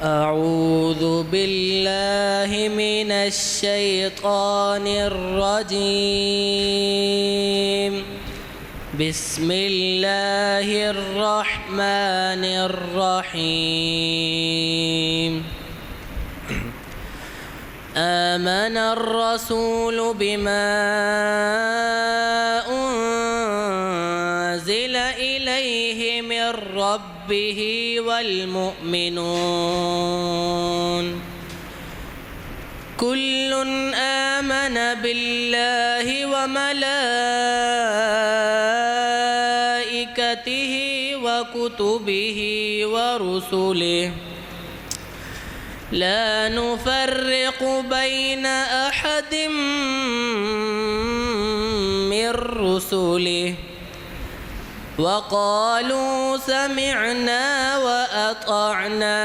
أعوذ بالله من الشيطان الرجيم. بسم الله الرحمن الرحيم. آمن الرسول بما أنزل إليه من ربه والمؤمنون كل آمن بالله وملائكته وكتبه ورسله لا نفرق بين أحد من رسله وقالوا سمعنا وأطعنا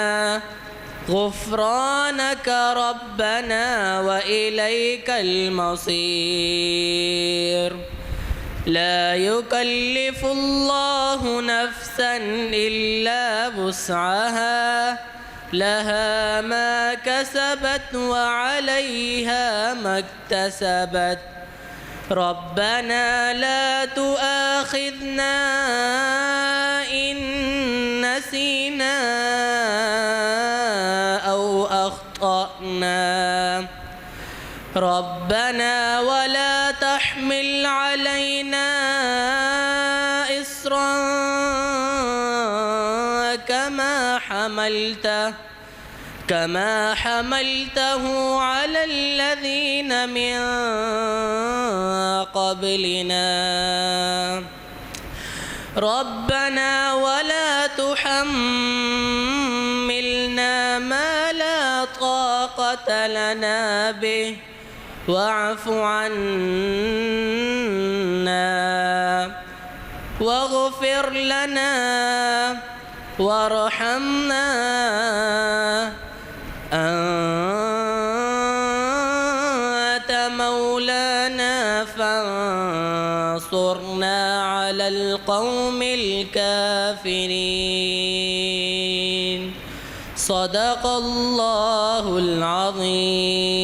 غفرانك ربنا وإليك المصير. لا يكلف الله نفسا إلا وسعها لها ما كسبت وعليها ما اكتسبت. ربنا لا تؤاخذنا إن نسينا أو أخطأنا ربنا ولا تحمل علينا إصرا كما حملته على الذين من قبلنا ربنا ولا تحملنا ما لا طاقة لنا به واعف عنا واغفر لنا وارحمنا أنت مولانا فانصرنا على القوم الكافرين. صدق الله العظيم.